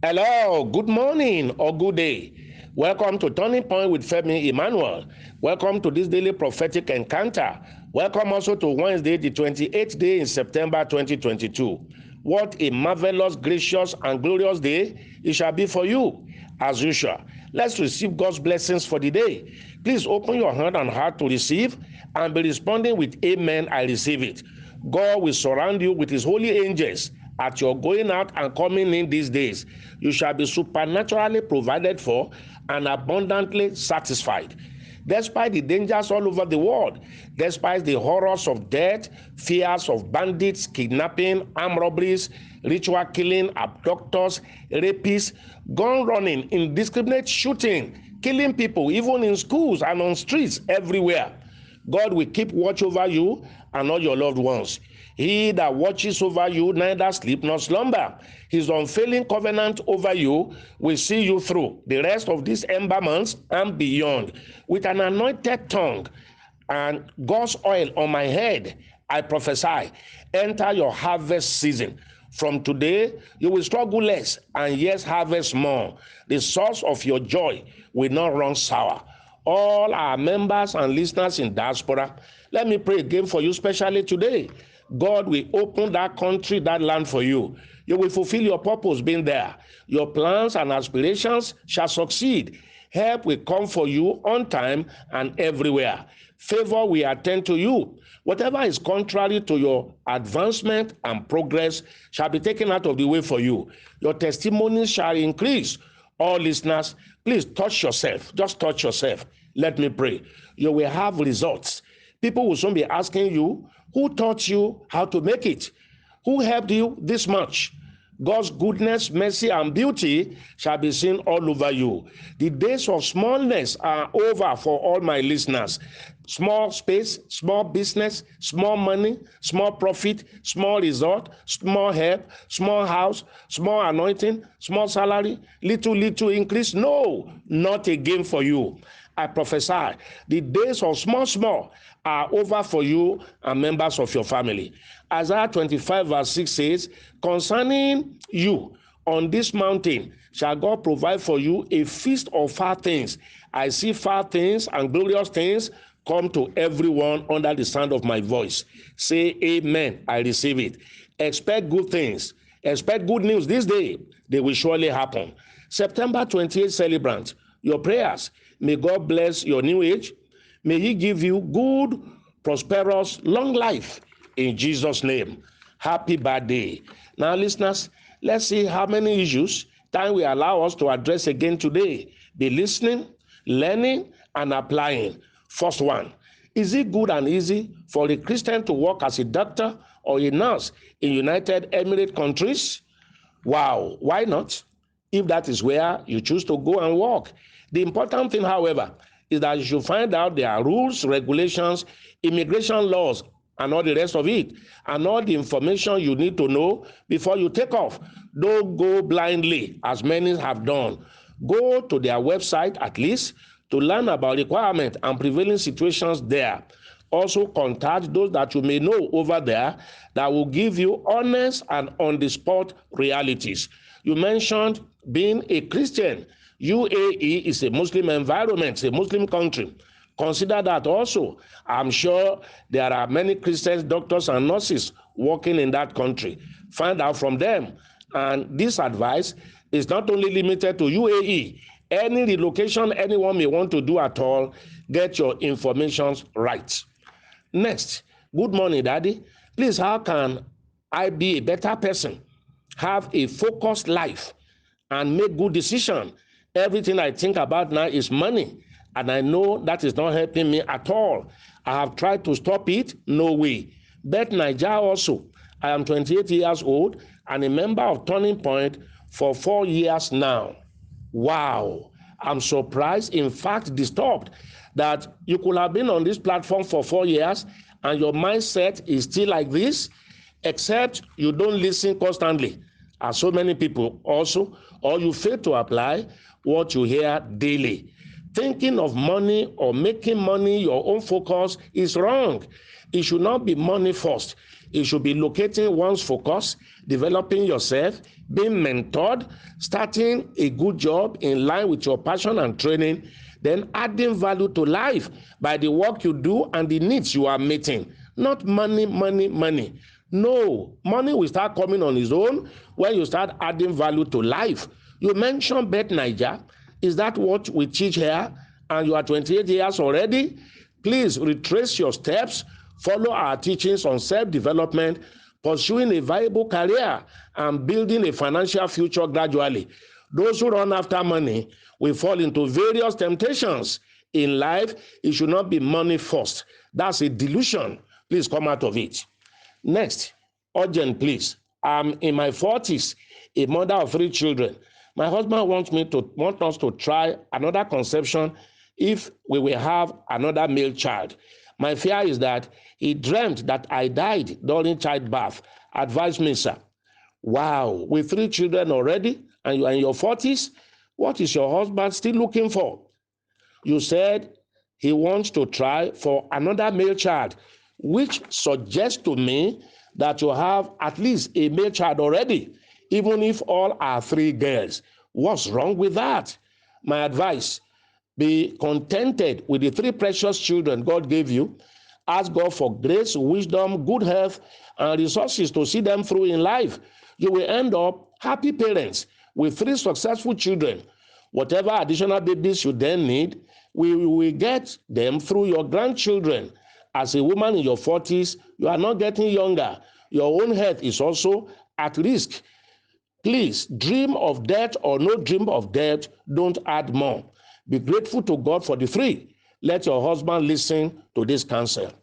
Hello, good morning or good day. Welcome to Turning Point with Femi Emmanuel. Welcome to this daily prophetic encounter. Welcome also to Wednesday, the 28th day in September 2022. What a marvelous, gracious, and glorious day it shall be for you. As usual, let's receive God's blessings for the day. Please open your hand and heart to receive and be responding with Amen, I receive it. God will surround you with his holy angels at your going out and coming in these days. You shall be supernaturally provided for and abundantly satisfied. Despite the dangers all over the world, despite the horrors of death, fears of bandits, kidnapping, armed robberies, ritual killing, abductors, rapists, gun running, indiscriminate shooting, killing people even in schools and on streets everywhere, God will keep watch over you and all your loved ones. He that watches over you neither sleep nor slumber. His unfailing covenant over you will see you through the rest of these ember months and beyond. With an anointed tongue and God's oil on my head, I prophesy, enter your harvest season. From today, you will struggle less and yes, harvest more. The source of your joy will not run sour. All our members and listeners in diaspora, let me pray again for you, especially today. God will open that country, that land for you. You will fulfill your purpose being there. Your plans and aspirations shall succeed. Help will come for you on time and everywhere. Favor will attend to you. Whatever is contrary to your advancement and progress shall be taken out of the way for you. Your testimonies shall increase. All listeners, please touch yourself. Just touch yourself. Let me pray. You will have results. People will soon be asking you, who taught you how to make it? Who helped you this much? God's goodness, mercy, and beauty shall be seen all over you. The days of smallness are over for all my listeners. Small space, small business, small money, small profit, small result, small help, small house, small anointing, small salary, little increase. No, not again for you. I prophesy, the days of small are over for you and members of your family. Isaiah 25 verse 6 says, concerning you on this mountain shall God provide for you a feast of far things. I see far things and glorious things come to everyone under the sound of my voice. Say amen, I receive it. Expect good things. Expect good news this day. They will surely happen. September 28th celebrant, your prayers. May God bless your new age. May he give you good, prosperous, long life in Jesus' name. Happy birthday. Now, listeners, let's see how many issues time will allow us to address again today. Be listening, learning, and applying. First one, is it good and easy for a Christian to work as a doctor or a nurse in United Arab countries? Wow, why not? If that is where you choose to go and work. The important thing, however, is that you should find out there are rules, regulations, immigration laws, and all the rest of it, and all the information you need to know before you take off. Don't go blindly, as many have done. Go to their website, at least, to learn about requirements and prevailing situations there. Also, contact those that you may know over there that will give you honest and on-the-spot realities. You mentioned being a Christian. UAE is a Muslim environment, it's a Muslim country. Consider that also. I'm sure there are many Christians, doctors, and nurses working in that country. Find out from them. And this advice is not only limited to UAE. Any relocation anyone may want to do at all, get your information right. Next, good morning, Daddy. Please, how can I be a better person, have a focused life, and make good decisions? Everything I think about now is money, and I know that is not helping me at all. I have tried to stop it, no way. But Nigeria also. I am 28 years old and a member of Turning Point for 4 years now. Wow, I'm surprised, in fact disturbed, that you could have been on this platform for 4 years and your mindset is still like this, except you don't listen constantly, as so many people also, or you fail to apply what you hear daily. Thinking of money or making money your own focus is wrong. It should not be money first. It should be locating one's focus, developing yourself, being mentored, starting a good job in line with your passion and training, then adding value to life by the work you do and the needs you are meeting. Not money, money, money. No, money will start coming on its own when you start adding value to life. You mentioned Bet Niger. Is that what we teach here? And you are 28 years already? Please retrace your steps, follow our teachings on self-development, pursuing a viable career, and building a financial future gradually. Those who run after money will fall into various temptations. In life, it should not be money first. That's a delusion. Please come out of it. Next, urgent, please. I'm in my 40s, a mother of 3 children. My husband wants us to try another conception if we will have another male child. My fear is that he dreamt that I died during childbirth. Advise me, sir. Wow, with 3 children already, and you are in your 40s, what is your husband still looking for? You said he wants to try for another male child, which suggests to me that you have at least a male child already, even if all are 3 girls. What's wrong with that? My advice, be contented with the 3 precious children God gave you. Ask God for grace, wisdom, good health, and resources to see them through in life. You will end up happy parents with 3 successful children. Whatever additional babies you then need, we will get them through your grandchildren. As a woman in your 40s, you are not getting younger. Your own health is also at risk. Please, dream of death or no dream of death, don't add more. Be grateful to God for the 3. Let your husband listen to this counsel.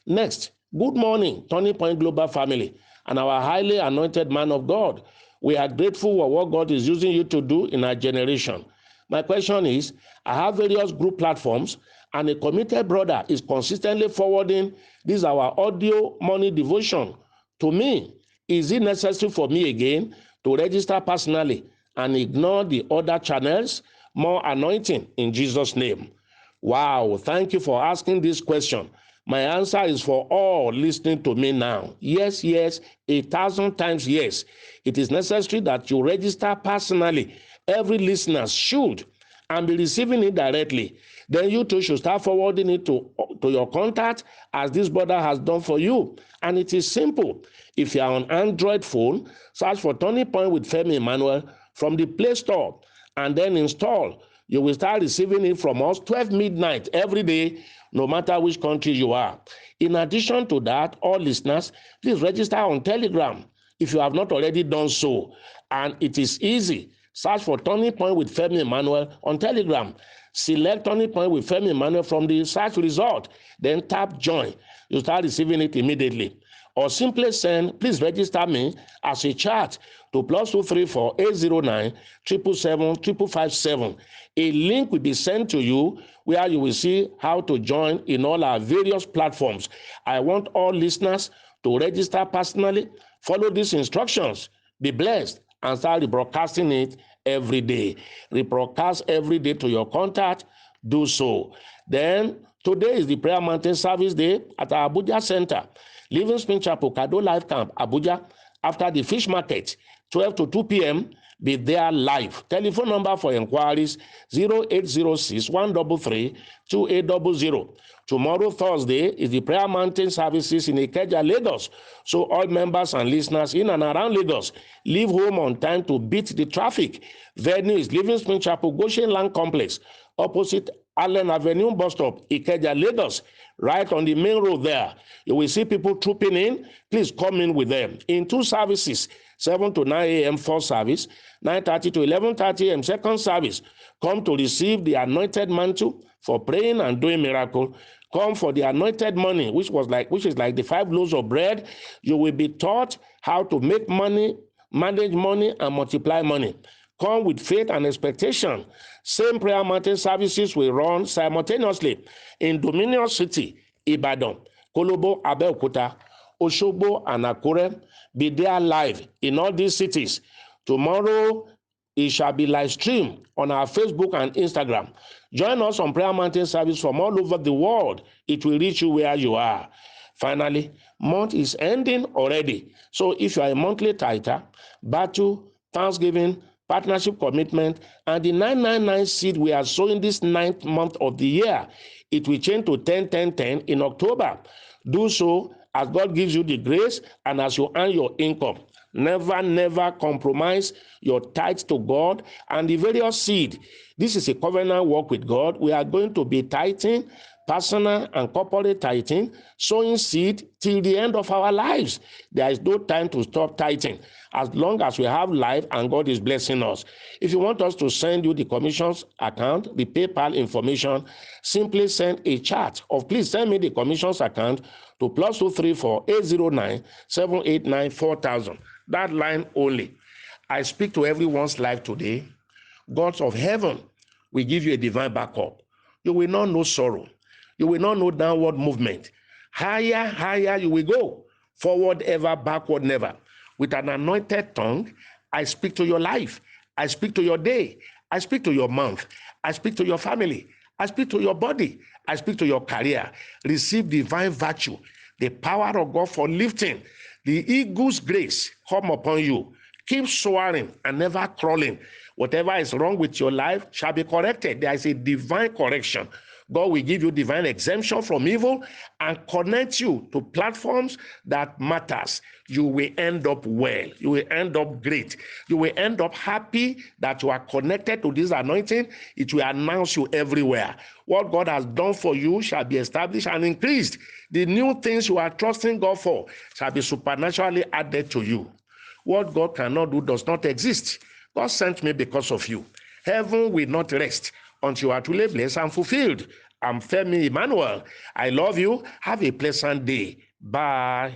Next, good morning, Turning Point Global family, and our highly anointed man of God. We are grateful for what God is using you to do in our generation. My question is, I have various group platforms, and a committed brother is consistently forwarding this our audio morning devotion to me. Is it necessary for me again to register personally and ignore the other channels? More anointing in Jesus' name. Wow, thank you for asking this question. My answer is for all listening to me now. Yes, yes, 1,000 times yes. It is necessary that you register personally. Every listener should, and be receiving it directly. Then you too should start forwarding it to your contact, as this brother has done for you. And it is simple. If you are on Android phone, search for Turning Point with Femi Emmanuel from the Play Store and then install. You will start receiving it from us 12 midnight every day, no matter which country you are. In addition to that, all listeners, please register on Telegram if you have not already done so. And it is easy. Search for Turning Point with Femi Emmanuel on Telegram. Select Turning Point with Femi Emmanuel from the search result. Then tap join. You start receiving it immediately. Or simply send, please register me as a chat to +234 809 777 557. A link will be sent to you where you will see how to join in all our various platforms. I want all listeners to register personally, follow these instructions, be blessed, and start rebroadcasting it every day. Rebroadcast every day to your contact. Do so. Then today is the Prayer Mountain Service Day at our Abuja Center, Livingspring Chapel, Kado Life Camp, Abuja, after the fish market, 12 to 2 p.m. Be there live. Telephone number for inquiries 0806 133 2800. Tomorrow, Thursday, is the Prayer Mountain services in Ikeja, Lagos. So all members and listeners in and around Lagos, leave home on time to beat the traffic. Venue is Livingspring Chapel, Goshen Land Complex, opposite Allen Avenue bus stop, Ikeja, Lagos, right on the main road there. You will see people trooping in. Please come in with them. In 2 services, 7 to 9 a.m. first service, 9:30 to 11:30 a.m. second service. Come to receive the anointed mantle for praying and doing miracle. Come for the anointed money, which is like the 5 loaves of bread. You will be taught how to make money, manage money, and multiply money. Come with faith and expectation. Same Prayer Mountain services will run simultaneously in Dominion City, Ibadan, Kolobo, Abeokuta, Osogbo, and Akure. Be there live in all these cities. Tomorrow, it shall be live streamed on our Facebook and Instagram. Join us on Prayer Mountain service from all over the world. It will reach you where you are. Finally, month is ending already. So if you are a monthly tither, battle, thanksgiving, partnership commitment, and the 999 seed we are sowing this 9th month of the year, it will change to 10-10-10 in October. Do so as God gives you the grace and as you earn your income. Never compromise your tithe to God and the various seed. This is a covenant work with God. We are going to be tithing, personal and corporate tithing, sowing seed till the end of our lives. There is no time to stop tithing as long as we have life and God is blessing us. If you want us to send you the commissions account, the PayPal information, simply send a chat of please send me the commissions account to +234 809 789 4000. That line only. I speak to everyone's life today. Gods of heaven will give you a divine backup. You will not know sorrow. You will not know downward movement. Higher you will go. Forward ever, backward never. With an anointed tongue, I speak to your life. I speak to your day. I speak to your month. I speak to your family. I speak to your body. I speak to your career. Receive divine virtue, the power of God for lifting. The eagle's grace come upon you. Keep soaring and never crawling. Whatever is wrong with your life shall be corrected. There is a divine correction. God will give you divine exemption from evil and connect you to platforms that matters. You will end up well. You will end up great. You will end up happy that you are connected to this anointing. It will announce you everywhere. What God has done for you shall be established and increased. The new things you are trusting God for shall be supernaturally added to you. What God cannot do does not exist. God sent me because of you. Heaven will not rest until you are truly blessed and fulfilled. I'm Femi Emmanuel. I love you. Have a pleasant day. Bye.